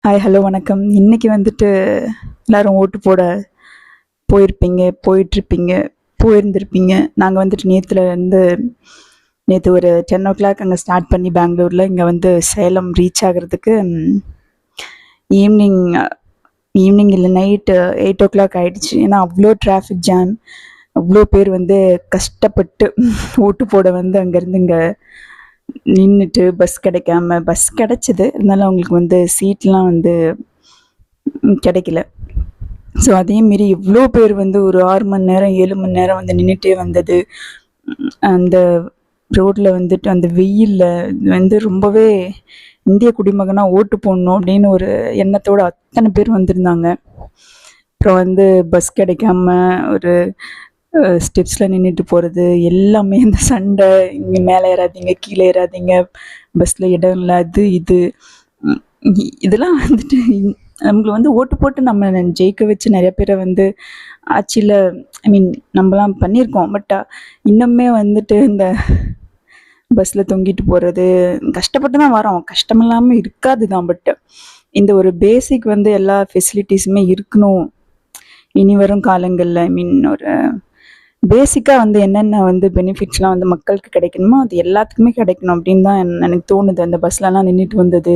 Hi, hello, வணக்கம். இன்னைக்கு வந்துட்டு எல்லாரும் ஓட்டு போட போயிருப்பீங்க, போயிட்டுருப்பீங்க, போயிருந்திருப்பீங்க. நாங்கள் வந்துட்டு நேற்று ஒரு 10 o'clock அங்கே ஸ்டார்ட் பண்ணி பெங்களூரில் இங்கே வந்து சேலம் ரீச் ஆகிறதுக்கு ஈவினிங் ஈவினிங் இல்லை நைட்டு 8 o'clock ஆகிடுச்சு. ஏன்னா அவ்வளோ டிராஃபிக் ஜாம், அவ்வளோ பேர் வந்து கஷ்டப்பட்டு ஓட்டு போட வந்து அங்கேருந்து இங்கே நின்றுட்டு பஸ் கிடைக்காம பஸ் கிடச்சிது, இருந்தாலும் அவங்களுக்கு வந்து சீட்லாம் வந்து கிடைக்கல. ஸோ அதே மாரி இவ்வளோ பேர் வந்து ஒரு 6 மணி நேரம் 7 மணி நேரம் வந்து நின்றுட்டே வந்தது. அந்த ரோட்டில் வந்துட்டு அந்த வெயிலில் வந்து ரொம்பவே இந்திய குடிமகனாக ஓட்டு போடணும் அப்படின்னு ஒரு எண்ணத்தோடு அத்தனை பேர் வந்திருந்தாங்க. அப்புறம் வந்து பஸ் கிடைக்காம ஒரு ஸ்டெப்ஸில் நின்றுட்டு போகிறது எல்லாமே இந்த சண்டை, இங்கே மேலே ஏறாதீங்க கீழே ஏறாதீங்க, பஸ்ஸில் இடம் இல்லை, அது இது இதெல்லாம் வந்துட்டு நம்மளை வந்து ஓட்டு போட்டு நம்ம ஜெயிக்க வச்சு நிறைய பேரை வந்து ஆட்சியில் நம்மலாம் பண்ணியிருக்கோம். பட் இன்னுமே வந்துட்டு இந்த பஸ்ஸில் தொங்கிட்டு போகிறது கஷ்டப்பட்டு தான் வரோம், கஷ்டமில்லாமல் இருக்காது தான். பட் இந்த ஒரு பேசிக் வந்து எல்லா ஃபெசிலிட்டிஸுமே இருக்கணும் இனி வரும் காலங்களில். ஒரு பேசிக்காக வந்து என்னென்ன வந்து பெனிஃபிட்ஸ்லாம் வந்து மக்களுக்கு கிடைக்கணுமோ அது எல்லாத்துக்குமே கிடைக்கணும் அப்படின்னு தான் எனக்கு தோணுது. அந்த பஸ்லலாம் நின்றுட்டு வந்தது,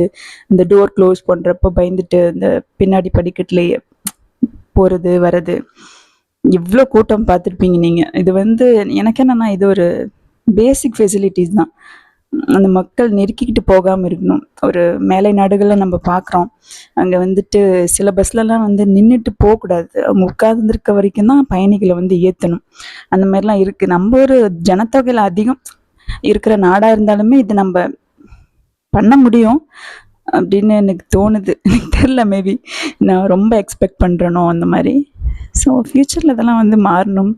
இந்த டோர் க்ளோஸ் பண்ணுறப்போ பயந்துட்டு இந்த பின்னாடி படிக்கட்டுலேயே போகிறது வர்றது, இவ்வளோ கூட்டம் பார்த்துருப்பீங்க நீங்கள். இது வந்து எனக்கு என்னென்னா இது ஒரு பேசிக் ஃபெசிலிட்டிஸ் தான். அந்த மக்கள் நெருக்கிக்கிட்டு போகாமல் இருக்கணும். ஒரு மேலை நாடுகளில் நம்ம பார்க்குறோம், அங்கே வந்துட்டு சில பஸ்லலாம் வந்து நின்றுட்டு போகக்கூடாது, அவங்க உட்கார்ந்துருக்க வரைக்கும் தான் பயணிகளை வந்து ஏற்றணும். அந்த மாதிரிலாம் இருக்குது. நம்ம ஒரு ஜனத்தொகையில் அதிகம் இருக்கிற நாடாக இருந்தாலுமே இது நம்ம பண்ண முடியும் அப்படின்னு எனக்கு தோணுது. எனக்கு தெரில, மேபி நான் ரொம்ப எக்ஸ்பெக்ட் பண்ணுறேனோ அந்த மாதிரி. ஸோ ஃப்யூச்சரில் இதெல்லாம் வந்து மாறணும்.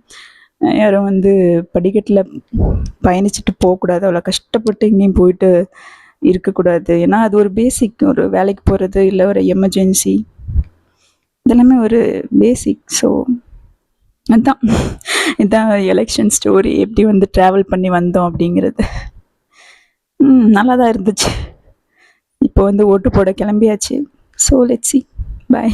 யாரும் வந்து படிக்கட்டில் பயணிச்சுட்டு போகக்கூடாது, அவ்வளோ கஷ்டப்பட்டு எங்கேயும் போயிட்டு இருக்கக்கூடாது. ஏன்னா அது ஒரு பேசிக், ஒரு வேலைக்கு போகிறது இல்லை ஒரு எமர்ஜென்சி, இதெல்லாமே ஒரு பேசிக். ஸோ இதுதான் எலெக்ஷன் ஸ்டோரி, எப்படி வந்து ட்ராவல் பண்ணி வந்தோம் அப்படிங்கிறது. நல்லா தான் இருந்துச்சு. இப்போ வந்து ஓட்டு போட கிளம்பியாச்சு. So let's see, by.